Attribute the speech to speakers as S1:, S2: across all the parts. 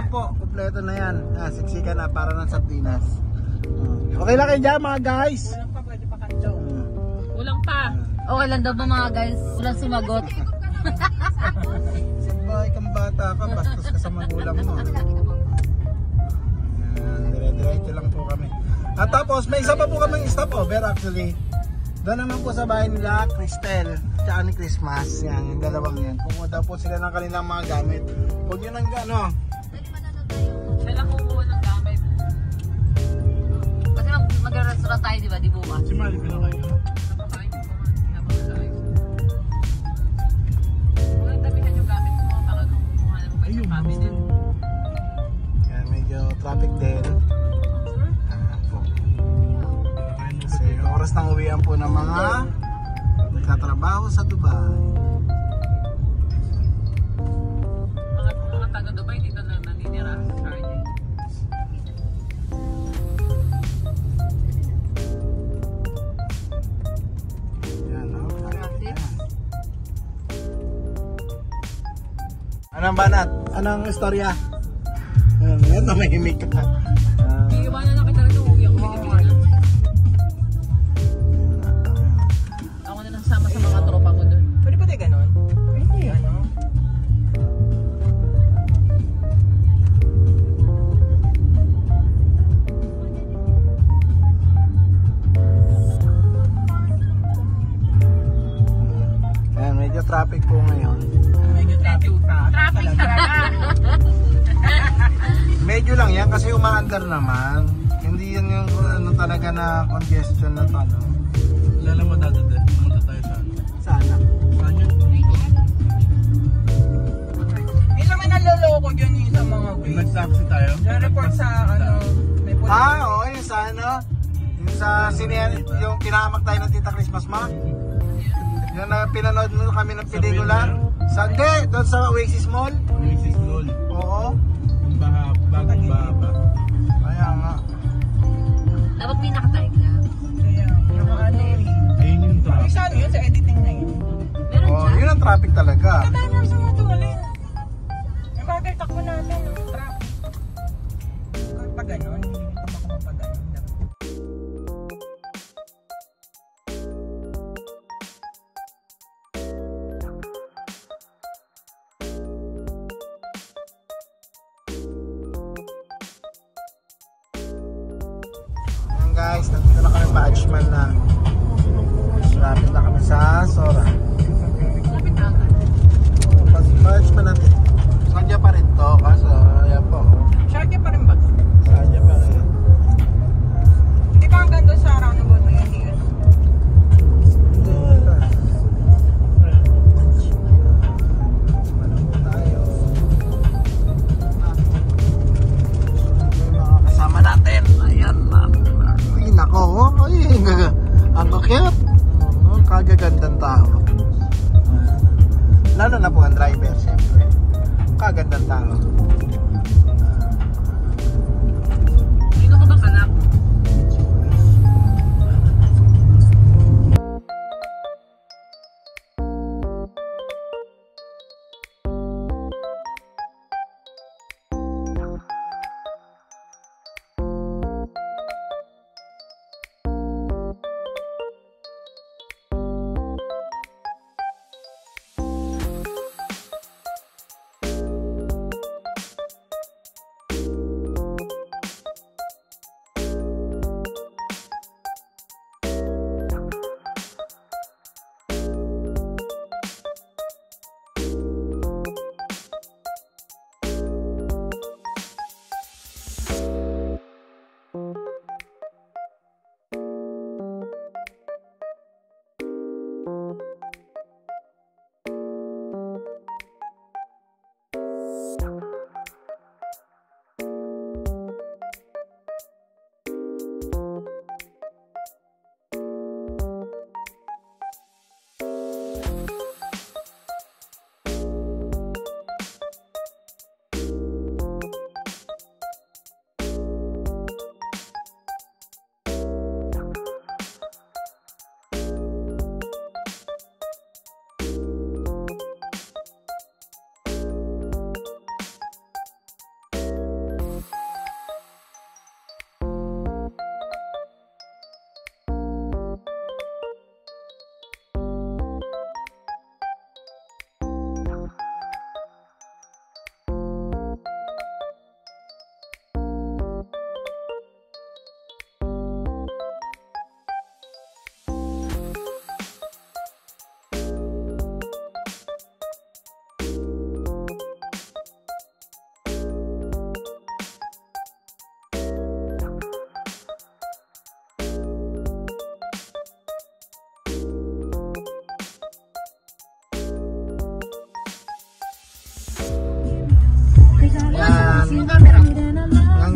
S1: Ayan po, kompleto na yan. Siksikan na para ng sardinas. Okay lang kayo dyan mga guys.
S2: Walang pa, pwede pa kanto.
S3: Kulang pa. Okay lang daw ba mga guys? Walang sumagot.
S1: Sabay kang bata ka, bastos ka sa magulang mo. Dire-diretso lang po kami. At tapos may isa pa po kaming stopover actually. Doon naman po sa bahay nila Cristel tsaka ni Christmas. Yan, yung dalawang yan. Kumuha daw po sila ng kanilang mga gamit. Huwag nyo nang ano.
S3: Siya lang kukuha ng gamit. Kasi mag-restaurant tayo diba? Di bukas.
S2: Si Mali, pila kayo.
S3: Huwag tabihan yung gamit mo para kumuha ng pwede cabinet.
S1: Yan, medyo traffic din. Kasi oras ng uwian po ng mga nagtatrabaho sa Dubai.
S3: Mga taga Dubai dito na naninira sa Friday.
S1: Yan, no? Anong banat? Anong istorya? Yan, namahimik ka.
S3: Iiwanan na kita rin yung uwi ako Pilipinas. Ako na lang sama sa mga tropa ko doon.
S2: Pwede ba tayo ganon? Hindi, ano?
S1: Ayan, medyo traffic po ngayon.
S2: Medyo traffic pa.
S3: Traffic talaga.
S1: Medyo lang yan kasi umaandar naman. Hindi yan yung ano talaga na congestion na to, ano.
S2: Lala mo dati din. Pumunta tayo sa
S1: Sana.
S2: saan yun? Hindi naman naloloko yun yung sa mga ways. Nag-taxi tayo? Na-report sa ano, may police.
S1: Oo, yung sa ano. Yung sa sinihan, yung pinahamak tayo ng Tita Christmas Ma. Yung na pinanood mo kami ng pelikula. Hindi, doon sa Oasis Mall.
S2: Oasis Mall.
S1: Oo.
S2: Bagong baba.
S1: Kaya nga.
S3: Dapat may nakatayag na.
S2: Kaya, yung ano eh.
S4: Ayun yung traffic.
S2: Ay, saan yun? Sa editing na yun.
S3: Meron
S1: Oh,
S3: dyan?
S1: yun ang traffic talaga.
S2: Tayo na sa mga tumalin. Yung bagay takbo natin, yung traffic. Pag gano'n, hindi ko makuha pag gano'n.
S1: Ayan guys, nandito na kami Badgeman na. Malapit na kami sa Sora.
S3: Lapit na agad.
S1: Pag Badgeman natin. Sadya pa rin to, kaso ayan po.
S2: Sharky pa rin ba?
S1: Sadya pa rin.
S2: Hindi pa hanggang doon sa roundabout na yun.
S1: Tayo. May mga kasama natin. Ayan na. Ay, nako. Ay, ang cute. Kagagandang tao. Lalo na po ang driver, siyempre. Kagandang tao.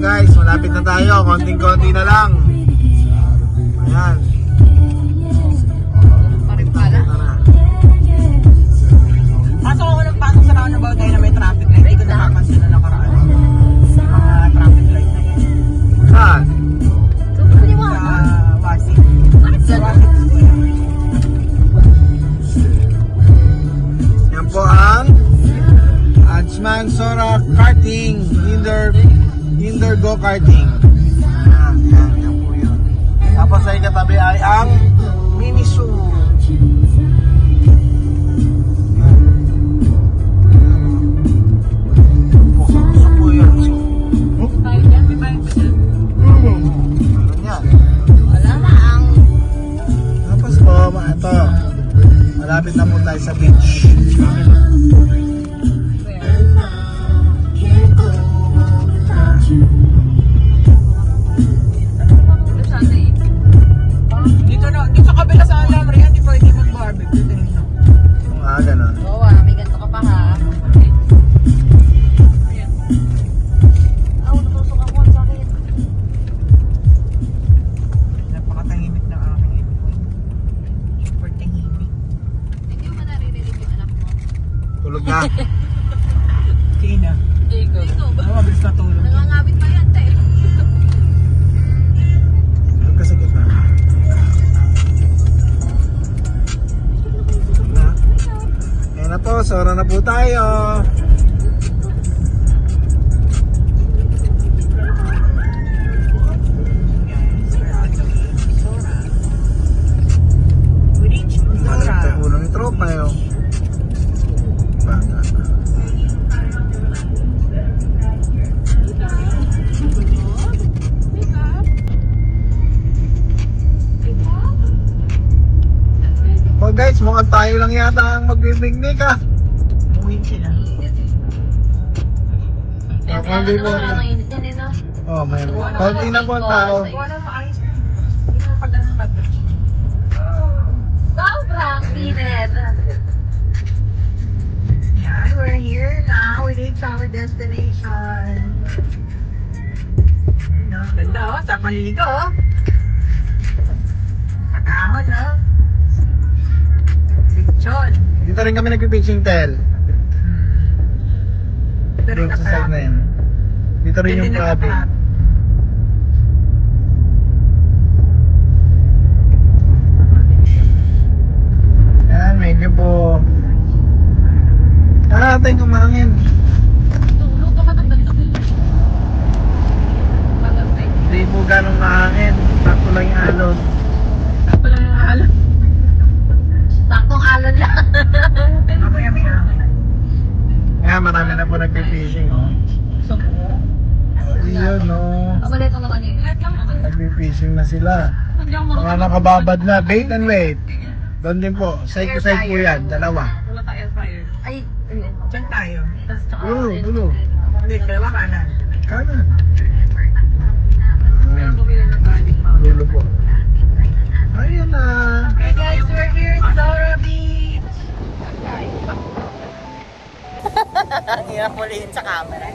S1: guys, malapit na tayo. Konting-konti na lang. Ayan.
S2: Pasok ako ng pasok sa roundabout ngayon na may traffic light. Hindi ko nakapansin na nakaraan. Mga traffic light na yun.
S1: Saan?
S2: Sa Wasig. Sa Wasig ko yan.
S1: Yan po ang Ajman Sora Karting. Indoor go-karting. Yan po yun. Tapos ay katabi ay ang mini zoo.
S3: Tayo dyan, may bayad ba dyan?
S1: Meron yan.
S2: Wala lang.
S1: Tapos po, ito. Malapit na po tayo sa beach.
S2: Dito na, dito sa kabila sa alam, Rian, di pwede mag-barbecue. Dito.
S1: Ganun.
S4: Oo, may ganito ka pa ha. Natusok ako sa akin.
S2: Napakatahimik ng aking headphone. Super tahimik.
S4: Hindi mo ba naririnig yung anak mo?
S1: Tulog na.
S2: Tina.
S3: Jacob.
S4: Ikaw ba?
S2: Ano, mabilis na tulog.
S4: Nangangabit pa yan, te.
S1: Tulog ka sa gitna. Na. Ayan na po, sora na po tayo.
S2: We reached
S1: Malapit
S2: Sora.
S1: tayo ulo ni tropa yun. Bata. Oh guys, mukhang tayo lang yata ang magbibignik ah.
S2: Umuwi sila.
S1: Hindi po.
S4: Init yan eh, no?
S1: Oh, may konti na po ang tao.
S2: Wala maayos. Hindi mo pag-angat.
S4: Sobrang init.
S2: Yeah, we're here now. We reached our destination. No, ganda oh, sa paliligo oh. Nakahon oh. Picture.
S1: Dito rin kami nagpipitching tel.
S2: Pero
S1: Dito sa side na yun. Dito rin yung cabin. Yan, medyo po natin kumangin.
S4: Tulog ka matagdag.
S1: Hindi po ganong mahangin. Sakto lang yung alon.
S2: Ako lang yung alam.
S4: Saktong alon lang.
S2: Mamaya may hangin.
S1: Kaya marami na po nagpipishing. Oh.
S2: So,
S1: Iyon, no.
S4: Kabalit ako kanina.
S1: Nagpipishing na sila. Mga nakababad na. Bait and wait. Doon din po. Side to side po yan. Dalawa.
S3: Wala tayo fire.
S4: Ay,
S2: dyan tayo.
S1: Dulo, dulo.
S2: Hindi, kalawa kanan.
S1: Kanan.
S3: Pero bumili ng galing pa.
S1: Dulo po. Ayan na.
S2: Hey guys, we're here in Zora Beach. Ang hirap ulihin sa camera.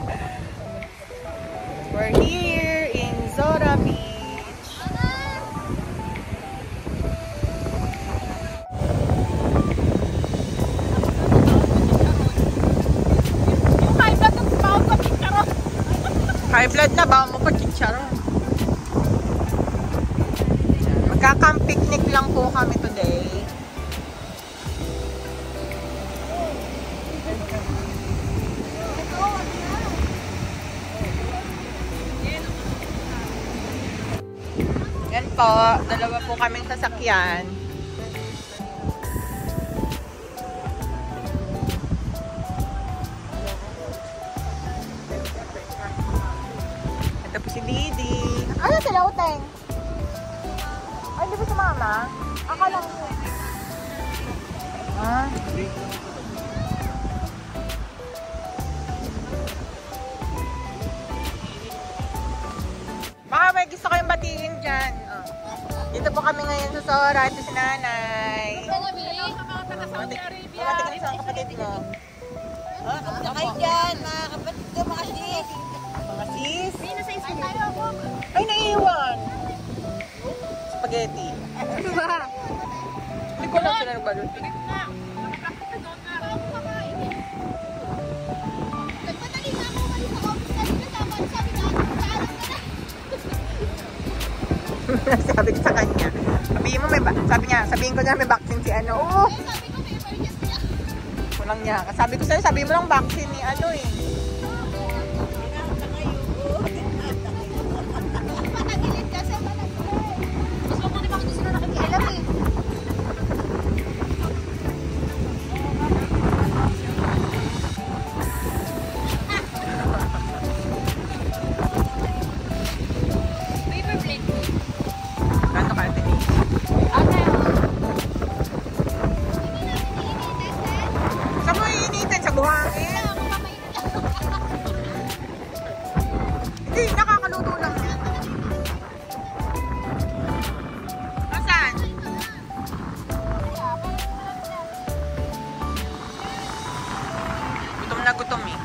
S2: We're here in Zora Beach. High blood na ba mo pa chicharon? Magka-camp picnic lang po kami today. Yan po, dalawa po kaming sasakyan. Ito po si Didi. Ano sila, Uteng? Ay, di ba si Mama? Akala ko. Ah? Baka may gusto kayong batiin dyan. Oh. Dito po kami ngayon sa Sora. Ito si Nanay. Bumati ka na sa kapatid mo.
S4: Nakay dyan, mga kapatid ko, mga sis.
S2: Mga cheese. Ay, naiiwan. Spaghetti.
S4: Ba?
S2: Hindi ko lang sila nagbalot. Sabi ko sa kanya. Sabihin ko niya may vaccine si ano. Oh. Kulang niya. Sabi ko sa'yo, sabi mo lang vaccine ni ano eh.
S4: Mas mabuti pa kung sila nakikialam eh. Paper plate.
S2: Kanto ka natin eh. Saan mo iinitin? Sa buhangin? Hindi, nakakaluto lang yan. Nasaan? Gutom na gutom eh.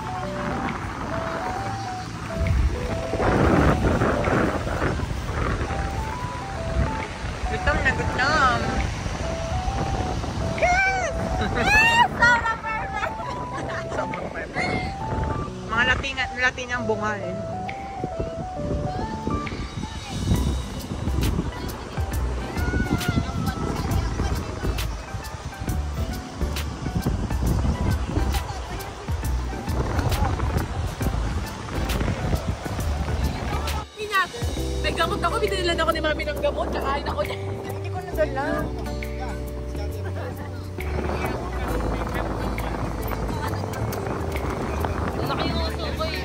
S2: Gutom na gutom. Yes! Sobrang perfect. Mga Latinang bungal.
S3: May gamot ako, binilan ako ni mami ng gamot, kakain ako niya.
S2: Hindi ko nadala.
S4: Laki yung uso ko eh.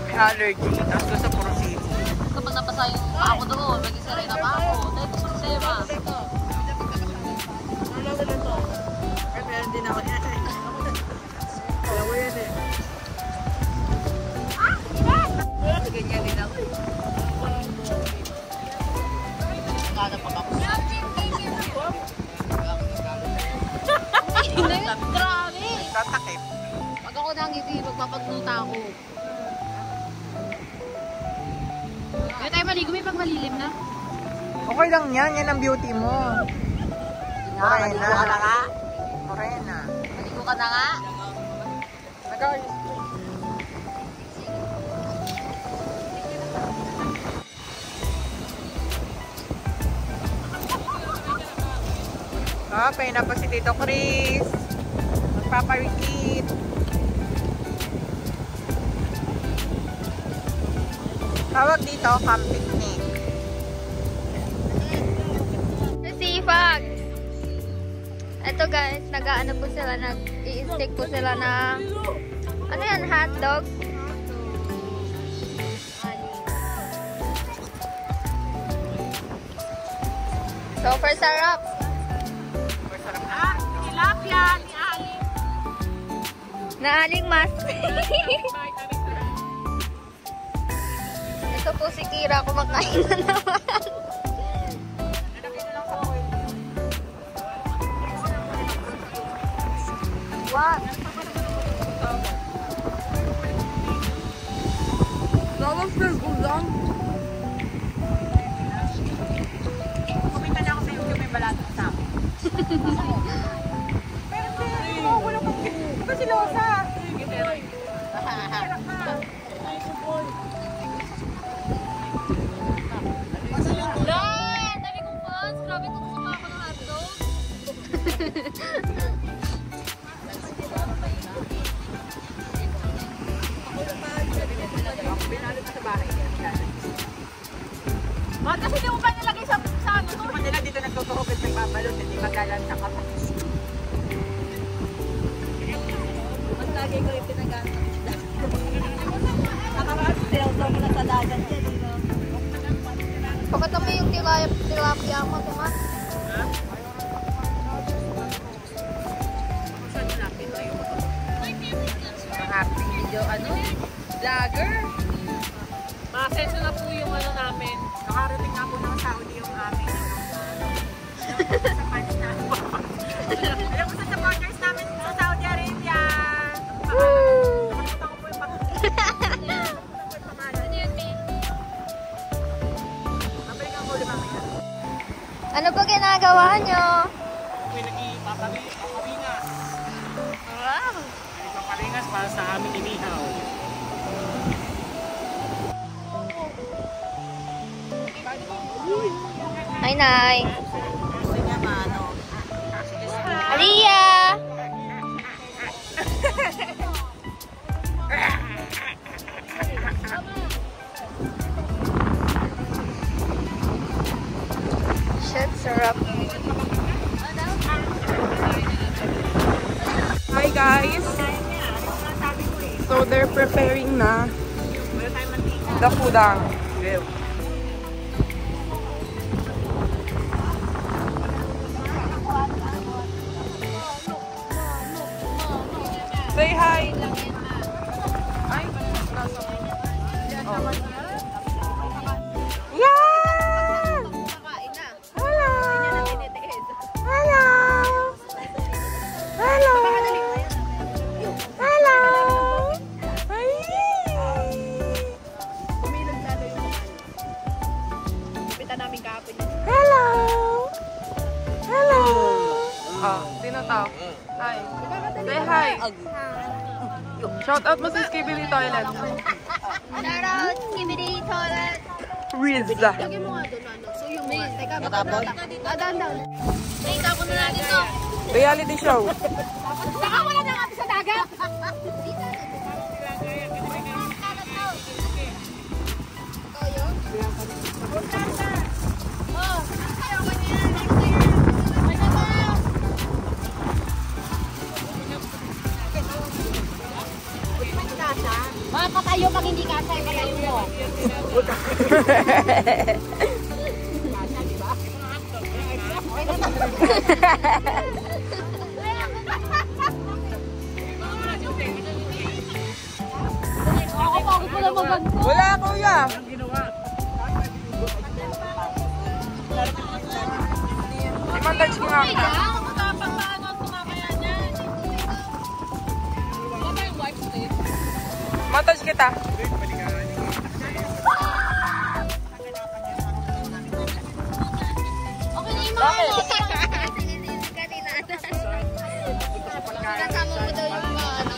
S2: May allergy. Tapos doon sa puro seafood.
S4: Kapag napasa yung paa ko doon, mag-isaray na pa ako. Dahil gusto ko sa'yo ma.
S2: Ay, meron din ako yan. Dalawa yan eh. Ganyan din ako. Naghanap ako.
S4: Grabe!
S2: Tatakip.
S4: Pag ako nangiti, magpapagluta ako. Kaya tayo maligo, may pag malilim na.
S2: Okay lang yan. Yan ang beauty mo. Morena. Morena.
S4: Maligo ka na nga.
S2: Nag-ayos. Okay, na po si Tito Chris. Magpaparikit. Tawag dito, camp picnic.
S5: Sipag. Ito guys, nag-ano po sila, nag-i-stick po sila ng ano yan, hotdog. Super sarap.
S3: Tilapia ni Ali.
S5: Naaling mas. Ito po si Kira, kumakain na naman. What? Lawas na gulang.
S2: Kumita na ako sa YouTube, may balatong sa akin. Pero wala pang ba si Losa?
S4: Dami kong fans. Grabe kung sumama ako ng hotdog.
S2: Binalo ka sa bahay.
S3: Bakit kasi hindi mo pa nilagay sa ano to?
S2: Kung nila dito nagtutuhugod ng babalot, hindi magalan sa kapas.
S4: Mas lagi ko yung pinagamit. Nakaraan, sales ako na sa dagat yan.
S5: Pakita mo yung tilapia mo, Tomas.
S2: Video, vlogger.
S3: Masenso na po yung ano namin.
S2: Nakarating nga po ng Saudi yung aming sa fans na. Alam mo sa supporters namin sa Saudi Arabia.
S5: Ano po ginagawa nyo?
S3: May nag-ipapalingas.
S5: Wow!
S3: Ipapalingas para sa aming inihaw.
S5: Ay, Nay. Aliyah! Shit, sarap.
S6: Hi guys! So they're preparing na the foodang. Say hi! Ay, oh. Yeah! Hello! Hello! Hello! Hello! Ay! Hello! Hello! Oh, sino to? Hi. Say hi. Shout out mo sa Skibidi Toilet.
S5: Shout out, Skibidi Toilet.
S6: Riz. Reality show.
S4: Makakatayo pag hindi kasa, kalayo mo. Ako pagod mo lang maganto.
S6: Wala, kuya. I-montage ko nga. Montage kita.
S5: Okay na yung mga ano. Sinisisi ka ni Nana. Kasama mo daw yung mga ano.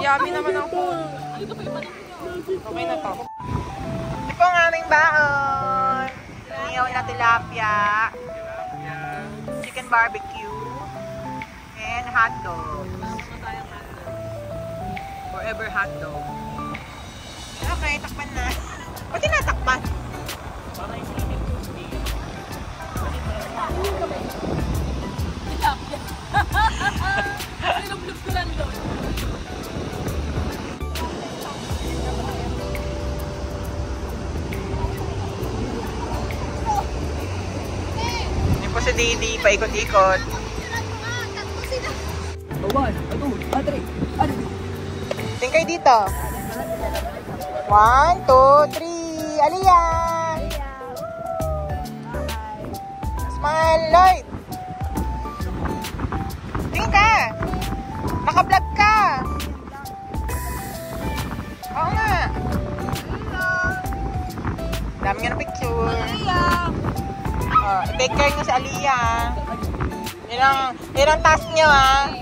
S6: Yummy naman ang food. Okay na to.
S2: Ito po ang aming baon. Inihaw na tilapia. Chicken barbecue. And hot dog. Forever hot dog. Okay, takpan na. Ba't tinatakpan? Hindi po si Didi, paikot-ikot. Tingin kayo dito. 1, 2, 3. Aliyah! Smile, Lloyd! Tingin ka! Naka-vlog ka! Oo nga! Dami nga na picture. Oh, i-take care nyo si Aliyah. Ilang task nyo ha?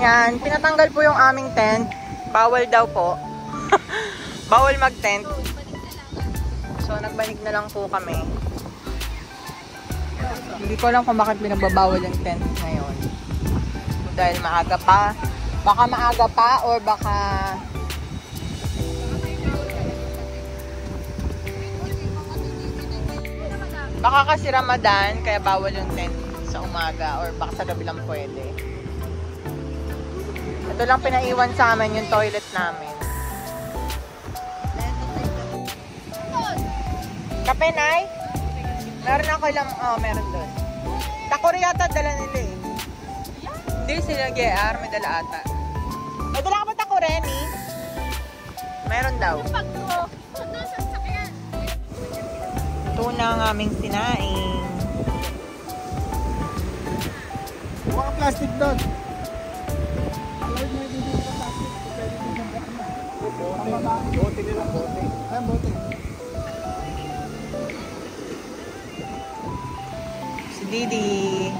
S2: Yan, pinatanggal po yung aming tent. Bawal daw po. Bawal mag-tent. So, nagbalik na lang po kami. Hindi ko alam kung bakit pinagbabawal yung tent ngayon. Dahil maaga pa. Baka maaga pa or baka... Baka kasi Ramadan, kaya bawal yung tent sa umaga or baka sa gabi lang pwede. Ito lang pinaiwan sa amin yung toilet namin. Kape, Nay? Meron ako lang, meron doon. Takori yata dala nila eh. Hindi sila GR, may dala ata. May dala ka ba takori, Remy? Meron daw. Ito na ang aming sinaing.
S1: Huwag ang plastic doon. Alay mo yung hindi sa plastic. Pwede din yung bote. Bote nila, bote. Ayan, bote.
S2: Si Didi.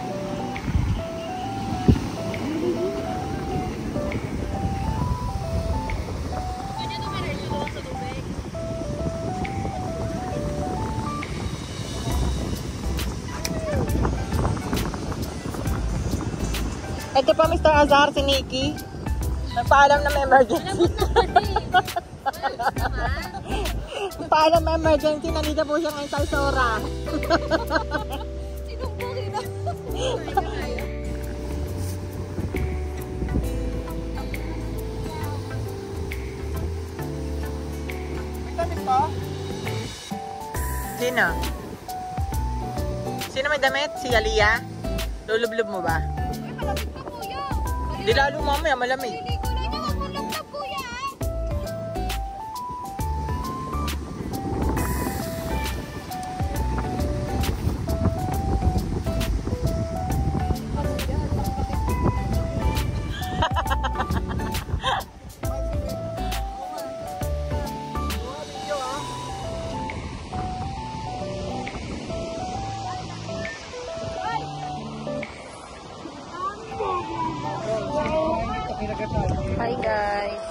S2: Ito pa Mr. Azhar, si Nikki. Nagpaalam na may emergency. Nagpaalam may emergency. Nandito po siya ngayon sa Isora.
S1: May damit pa?
S2: Sino? Sino may damit? Si Aliyah? Lulublob mo ba? Di lalo mamaya malamig.
S5: Hi guys.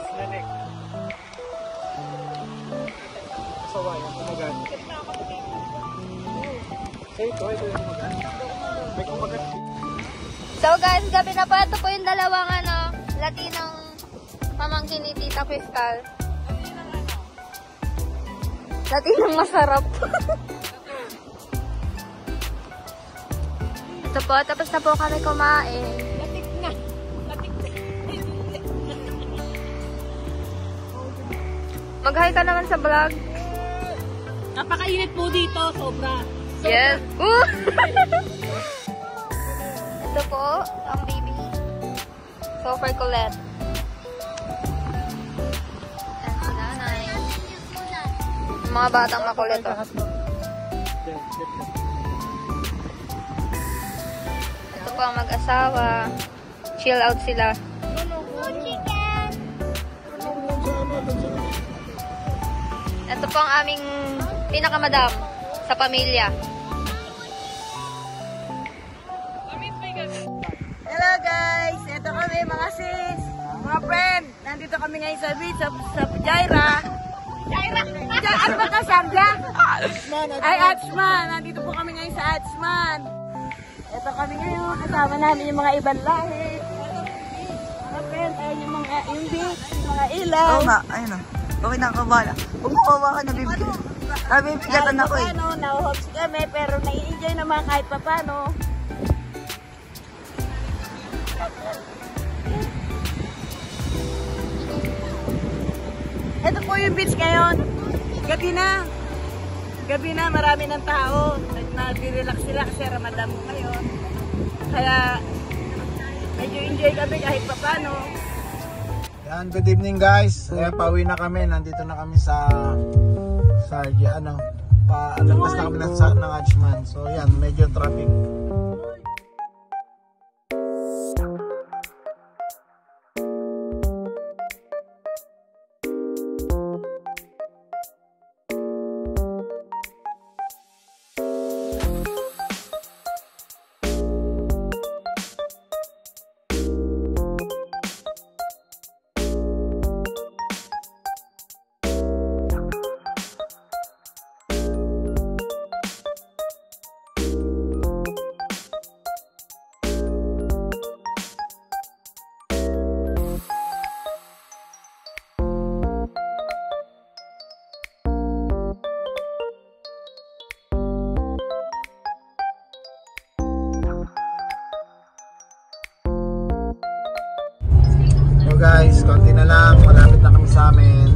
S1: Sawa yan, kumagan. Say, ito yung kumagan. May kumagan.
S5: So guys, gabi na po. Ito po yung dalawang Latinong pamangkin ni Tita Crystal. Latinong masarap. Ito po, tapos na po kami kumain. Mag-hi ka naman sa vlog.
S4: Napakainit po dito, sobra.
S5: Yes. Ito po, ang baby. Super Colette. Yan si nanay. Mga batang makulit. Ito po ang mag-asawa. Chill out sila. Ito po ang aming pinakamadam sa pamilya.
S4: Hello guys! Ito kami mga sis, mga friend. Nandito kami ngayon sa beach, sa Jaira. Ano ba ka, Sandra? Ay, Atsman. Nandito po kami ngayon sa Atsman. Ito kami ngayon. Kasama namin yung mga ibang lahi. Mga friend, ayun yung mga beach, yung mga ilaw.
S7: Oo nga, ayun o. Okay, nakakabala. Huwag mo kawakan na bibigyan. Nabibigatan ako eh.
S4: Nauhops kami, pero nai-enjoy naman kahit papano. Ito po yung beach ngayon. Gabi na. Gabi na, marami ng tao. Nag-relax sila kasi Ramadan mo ngayon. Kaya, medyo enjoy kami kahit papano.
S1: Yan, good evening guys. Ayan, pauwi na kami. Nandito na kami sa alagpas na kami ng Achman. So yan, medyo traffic. So guys, konti na lang, malapit na kami sa amin.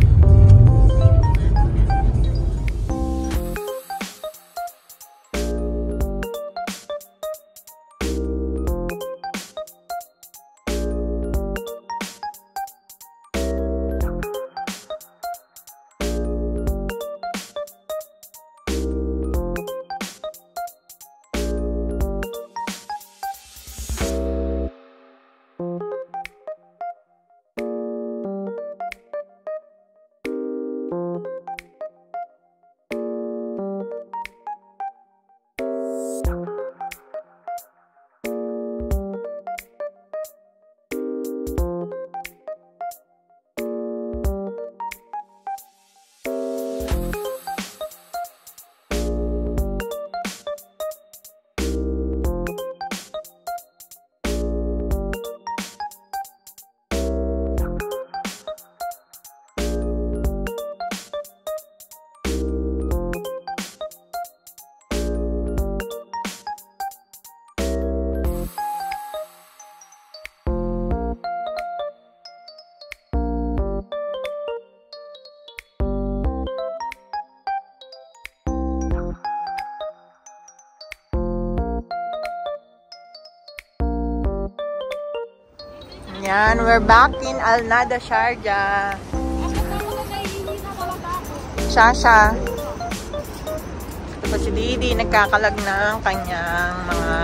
S2: Yan, we're back in Al Nada, Sharjah. Shasha. Ito pa si Didi, nagkakalag ng kanyang mga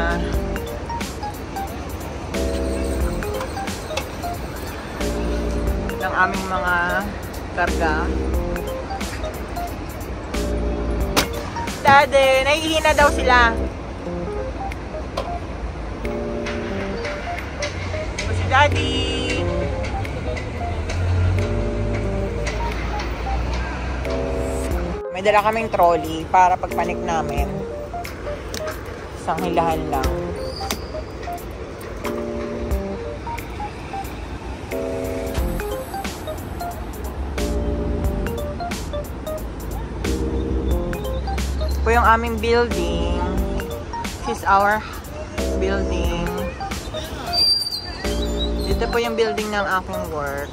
S2: ng aming mga karga. Daddy, nahihina daw sila. Ito si Daddy. May dala kaming trolley para pagpanik namin. Isang hilahan lang. Ito yung aming building. This is our building. Dito po yung building ng aking work.